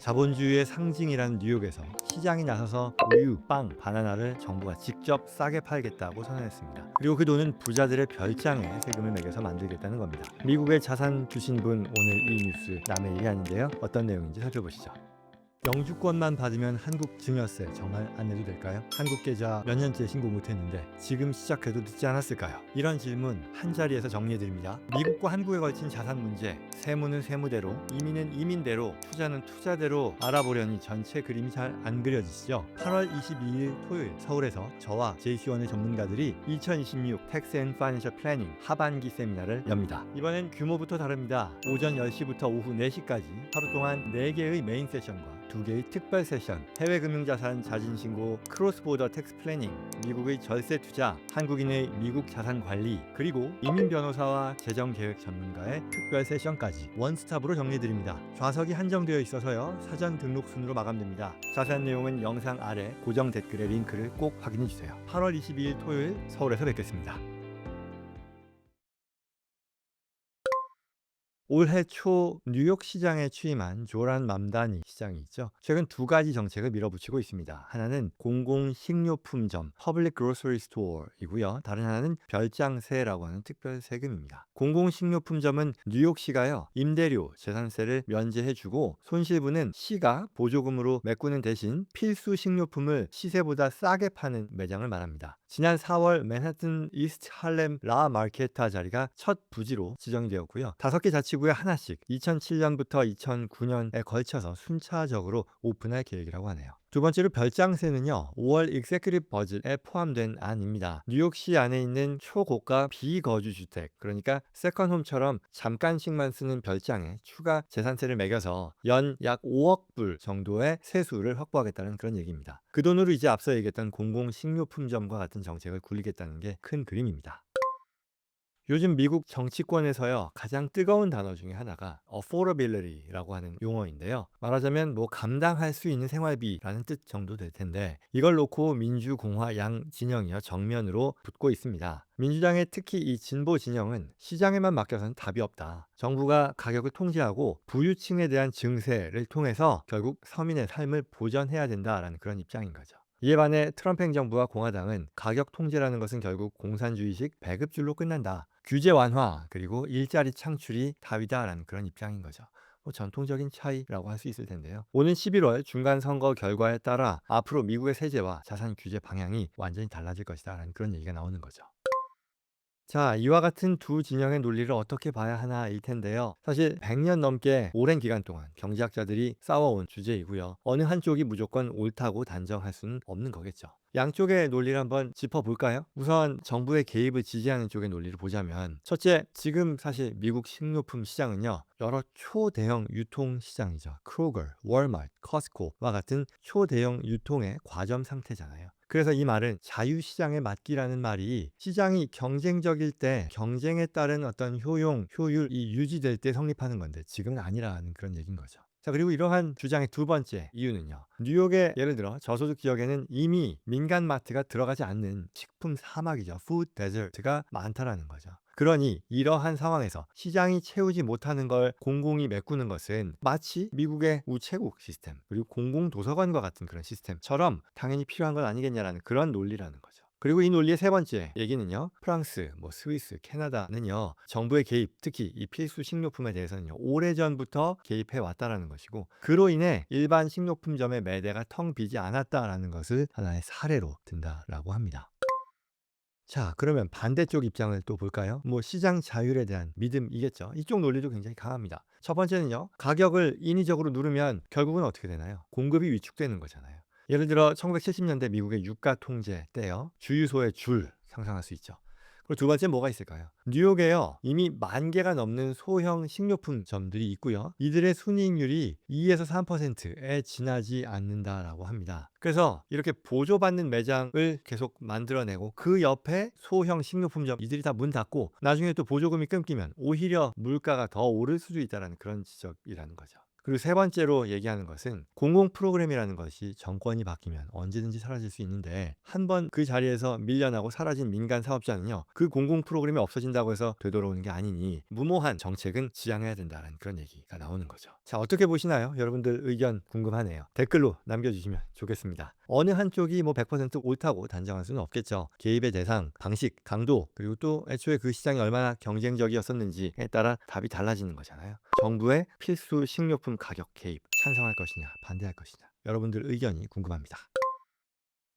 자본주의의 상징이라는 뉴욕에서 시장이 나서서 우유, 빵, 바나나를 정부가 직접 싸게 팔겠다고 선언했습니다. 그리고 그 돈은 부자들의 별장에 세금을 매겨서 만들겠다는 겁니다. 미국에 자산 두신 분, 오늘 이 뉴스 남의 일이 아닌데요. 어떤 내용인지 살펴보시죠. 영주권만 받으면 한국 증여세 정말 안 내도 될까요? 한국 계좌 몇 년째 신고 못했는데 지금 시작해도 늦지 않았을까요? 이런 질문 한 자리에서 정리해드립니다. 미국과 한국에 걸친 자산 문제, 세무는 세무대로, 이민은 이민대로, 투자는 투자대로 알아보려니 전체 그림이 잘 안 그려지시죠? 8월 22일 토요일 서울에서 저와 JC1의 전문가들이 2026 Tax and Financial Planning 하반기 세미나를 엽니다. 이번엔 규모부터 다릅니다. 오전 10시부터 오후 4시까지 하루 동안 4개의 메인 세션과 2개의 특별 세션, 해외 금융자산 자진신고, 크로스보더 텍스 플래닝, 미국의 절세 투자, 한국인의 미국 자산 관리, 그리고 이민 변호사와 재정 계획 전문가의 특별 세션까지 원스톱으로 정리드립니다. 좌석이 한정되어 있어서요. 사전 등록 순으로 마감됩니다. 자세한 내용은 영상 아래 고정 댓글의 링크를 꼭 확인해 주세요. 8월 22일 토요일 서울에서 뵙겠습니다. 올해 초 뉴욕 시장에 취임한 조란 맘다니 시장이 있죠. 최근 두 가지 정책을 밀어붙이고 있습니다. 하나는 공공식료품점 (Public Grocery Store)이고요. 다른 하나는 별장세라고 하는 특별 세금입니다. 공공식료품점은 뉴욕시가요 임대료, 재산세를 면제해주고 손실분은 시가 보조금으로 메꾸는 대신 필수 식료품을 시세보다 싸게 파는 매장을 말합니다. 지난 4월 맨하튼 이스트 할렘 라 마르케타 자리가 첫 부지로 지정이 되었고요. 5개 자치구에 하나씩 2007년부터 2009년에 걸쳐서 순차적으로 오픈할 계획이라고 하네요. 두 번째로 별장세는요. 5월 익세큐티브 버짓에 포함된 안입니다. 뉴욕시 안에 있는 초고가 비거주 주택, 그러니까 세컨홈처럼 잠깐씩만 쓰는 별장에 추가 재산세를 매겨서 연 약 5억 불 정도의 세수를 확보하겠다는 그런 얘기입니다. 그 돈으로 이제 앞서 얘기했던 공공식료품점과 같은 정책을 굴리겠다는 게 큰 그림입니다. 요즘 미국 정치권에서요 가장 뜨거운 단어 중에 하나가 affordability라고 하는 용어인데요. 말하자면 뭐 감당할 수 있는 생활비라는 뜻 정도 될 텐데 이걸 놓고 민주, 공화 양 진영이요 정면으로 붙고 있습니다. 민주당의 특히 이 진보 진영은 시장에만 맡겨서는 답이 없다. 정부가 가격을 통제하고 부유층에 대한 증세를 통해서 결국 서민의 삶을 보전해야 된다라는 그런 입장인 거죠. 이에 반해 트럼프 행정부와 공화당은 가격 통제라는 것은 결국 공산주의식 배급줄로 끝난다. 규제 완화 그리고 일자리 창출이 답이다라는 그런 입장인 거죠. 전통적인 차이라고 할 수 있을 텐데요. 오는 11월 중간 선거 결과에 따라 앞으로 미국의 세제와 자산 규제 방향이 완전히 달라질 것이다라는 그런 얘기가 나오는 거죠. 자, 이와 같은 두 진영의 논리를 어떻게 봐야 하나일 텐데요. 사실 100년 넘게 오랜 기간 동안 경제학자들이 싸워온 주제이고요. 어느 한쪽이 무조건 옳다고 단정할 수는 없는 거겠죠. 양쪽의 논리를 한번 짚어볼까요? 우선 정부의 개입을 지지하는 쪽의 논리를 보자면 첫째, 지금 사실 미국 식료품 시장은요. 여러 초대형 유통 시장이죠. 크로거, 월마트, 커스코와 같은 초대형 유통의 과점 상태잖아요. 그래서 이 말은 자유시장의 맞기라는 말이 시장이 경쟁적일 때 경쟁에 따른 어떤 효율이 유지될 때 성립하는 건데 지금은 아니라는 그런 얘기인 거죠. 자, 그리고 이러한 주장의 두 번째 이유는요. 뉴욕의 예를 들어 저소득 지역에는 이미 민간 마트가 들어가지 않는 식품 사막이죠. 푸드 데저트가 많다라는 거죠. 그러니 이러한 상황에서 시장이 채우지 못하는 걸 공공이 메꾸는 것은 마치 미국의 우체국 시스템 그리고 공공도서관과 같은 그런 시스템처럼 당연히 필요한 건 아니겠냐라는 그런 논리라는 거죠. 그리고 이 논리의 세 번째 얘기는요. 프랑스, 스위스, 캐나다는요. 정부의 개입, 특히 이 필수 식료품에 대해서는요. 오래전부터 개입해 왔다라는 것이고 그로 인해 일반 식료품점의 매대가 텅 비지 않았다라는 것을 하나의 사례로 든다라고 합니다. 자, 그러면 반대쪽 입장을 또 볼까요? 시장 자율에 대한 믿음이겠죠. 이쪽 논리도 굉장히 강합니다. 첫 번째는요. 가격을 인위적으로 누르면 결국은 어떻게 되나요? 공급이 위축되는 거잖아요. 예를 들어 1970년대 미국의 유가 통제 때요. 주유소의 줄 상상할 수 있죠. 그리고 두 번째 뭐가 있을까요? 뉴욕에요. 이미 10,000개가 넘는 소형 식료품점들이 있고요. 이들의 순이익률이 2에서 3%에 지나지 않는다라고 합니다. 그래서 이렇게 보조받는 매장을 계속 만들어내고 그 옆에 소형 식료품점 이들이 다 문 닫고 나중에 또 보조금이 끊기면 오히려 물가가 더 오를 수도 있다는 그런 지적이라는 거죠. 그리고 세 번째로 얘기하는 것은 공공 프로그램이라는 것이 정권이 바뀌면 언제든지 사라질 수 있는데 한번 그 자리에서 밀려나고 사라진 민간 사업자는요. 그 공공 프로그램이 없어진다고 해서 되돌아오는 게 아니니 무모한 정책은 지양해야 된다는 그런 얘기가 나오는 거죠. 자, 어떻게 보시나요? 여러분들 의견 궁금하네요. 댓글로 남겨주시면 좋겠습니다. 어느 한쪽이 뭐 100% 옳다고 단정할 수는 없겠죠. 개입의 대상, 방식, 강도, 그리고 또 애초에 그 시장이 얼마나 경쟁적이었었는지에 따라 답이 달라지는 거잖아요. 정부의 필수 식료품 가격 개입 찬성할 것이냐 반대할 것이냐 여러분들 의견이 궁금합니다.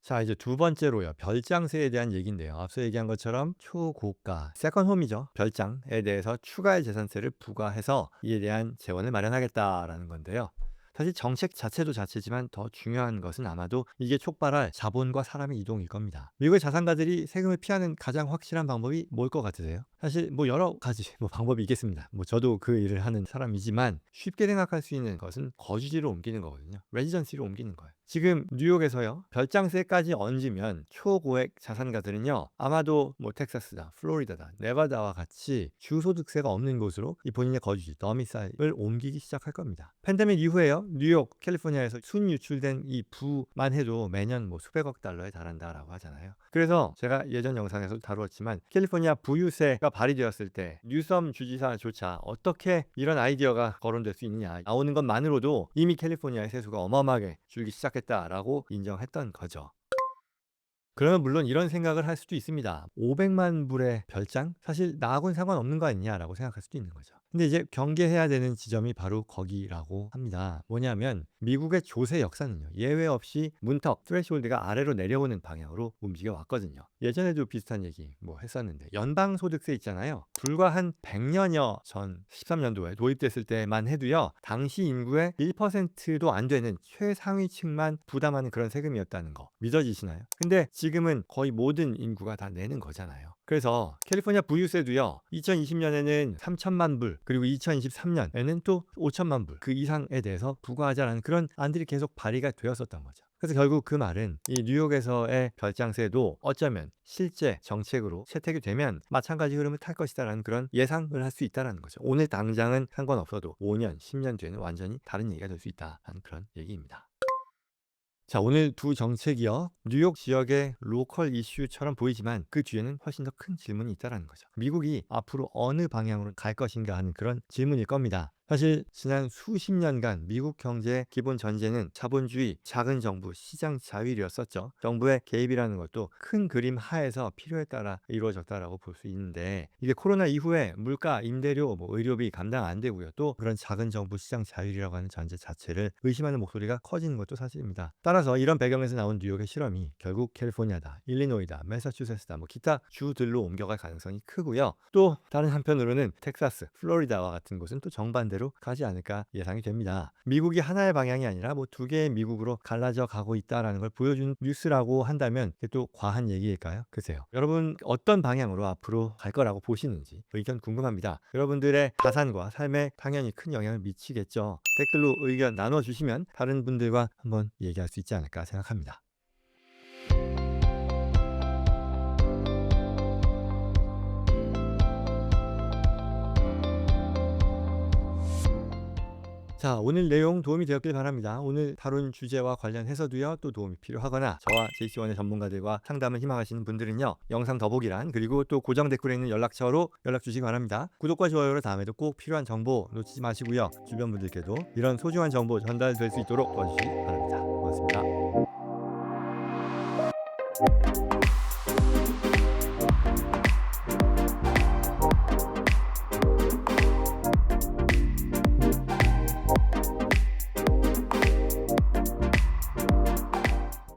자, 이제 두 번째로요. 별장세에 대한 얘기인데요. 앞서 얘기한 것처럼 초고가 세컨홈이죠. 별장에 대해서 추가의 재산세를 부과해서 이에 대한 재원을 마련하겠다라는 건데요. 사실 정책 자체도 자체지만 더 중요한 것은 아마도 이게 촉발할 자본과 사람의 이동일 겁니다. 미국의 자산가들이 세금을 피하는 가장 확실한 방법이 뭘 것 같으세요? 사실 뭐 여러 가지 방법이 있겠습니다. 저도 그 일을 하는 사람이지만 쉽게 생각할 수 있는 것은 거주지로 옮기는 거거든요. 레지던시로 옮기는 거예요. 지금 뉴욕에서요. 별장세까지 얹으면 초고액 자산가들은요. 아마도 뭐 텍사스다, 플로리다다, 네바다와 같이 주소득세가 없는 곳으로 이 본인의 거주지, 더미사일을 옮기기 시작할 겁니다. 팬데믹 이후에요. 뉴욕, 캘리포니아에서 순유출된 이 부만 해도 매년 뭐 수백억 달러에 달한다라고 하잖아요. 그래서 제가 예전 영상에서 다루었지만 캘리포니아 부유세가 발의되었을 때 뉴섬 주지사조차 어떻게 이런 아이디어가 거론될 수 있느냐 나오는 것만으로도 이미 캘리포니아의 세수가 어마어마하게 줄기 시작했다라고 인정했던 거죠. 그러면 물론 이런 생각을 할 수도 있습니다. 500만 불의 별장? 사실 나하고는 상관없는 거 아니냐라고 생각할 수도 있는 거죠. 근데 이제 경계해야 되는 지점이 바로 거기라고 합니다. 뭐냐면 미국의 조세 역사는요. 예외 없이 문턱, 트레시홀드가 아래로 내려오는 방향으로 움직여 왔거든요. 예전에도 비슷한 얘기 뭐 했었는데 연방소득세 있잖아요. 불과 한 100년여 전 13년도에 도입됐을 때만 해도요. 당시 인구의 1%도 안 되는 최상위층만 부담하는 그런 세금이었다는 거 믿어지시나요? 근데 지금은 거의 모든 인구가 다 내는 거잖아요. 그래서 캘리포니아 부유세도요. 2020년에는 3천만 불 그리고 2023년에는 또 5천만 불 그 이상에 대해서 부과하자라는 그런 안들이 계속 발의가 되었었던 거죠. 그래서 결국 그 말은 이 뉴욕에서의 별장세도 어쩌면 실제 정책으로 채택이 되면 마찬가지 흐름을 탈 것이다라는 그런 예상을 할 수 있다는 거죠. 오늘 당장은 상관없어도 5년, 10년 뒤에는 완전히 다른 얘기가 될 수 있다는 그런 얘기입니다. 자, 오늘 두 정책이요. 뉴욕 지역의 로컬 이슈처럼 보이지만 그 뒤에는 훨씬 더 큰 질문이 있다는 거죠. 미국이 앞으로 어느 방향으로 갈 것인가 하는 그런 질문일 겁니다. 사실 지난 수십 년간 미국 경제의 기본 전제는 자본주의, 작은 정부, 시장 자율이었었죠. 정부의 개입이라는 것도 큰 그림 하에서 필요에 따라 이루어졌다라고 볼 수 있는데 이게 코로나 이후에 물가, 임대료, 의료비 감당 안 되고요. 또 그런 작은 정부, 시장 자율이라고 하는 전제 자체를 의심하는 목소리가 커지는 것도 사실입니다. 따라서 이런 배경에서 나온 뉴욕의 실험이 결국 캘리포니아다, 일리노이다, 매사추세츠다, 기타 주들로 옮겨갈 가능성이 크고요. 또 다른 한편으로는 텍사스, 플로리다와 같은 곳은 또 정반대로 가지 않을까 예상이 됩니다. 미국이 하나의 방향이 아니라 두 개의 미국으로 갈라져 가고 있다는 걸 보여준 뉴스라고 한다면 그게 또 과한 얘기일까요? 글쎄요. 여러분 어떤 방향으로 앞으로 갈 거라고 보시는지 의견 궁금합니다. 여러분들의 자산과 삶에 당연히 큰 영향을 미치겠죠. 댓글로 의견 나눠주시면 다른 분들과 한번 얘기할 수 있지 않을까 생각합니다. 자, 오늘 내용 도움이 되었길 바랍니다. 오늘 다룬 주제와 관련해서도요, 또 도움이 필요하거나 저와 JC1의 전문가들과 상담을 희망하시는 분들은요, 영상 더보기란 그리고 또 고정 댓글에 있는 연락처로 연락 주시기 바랍니다. 구독과 좋아요로 다음에도 꼭 필요한 정보 놓치지 마시고요. 주변 분들께도 이런 소중한 정보 전달될 수 있도록 도와주시기 바랍니다. 고맙습니다.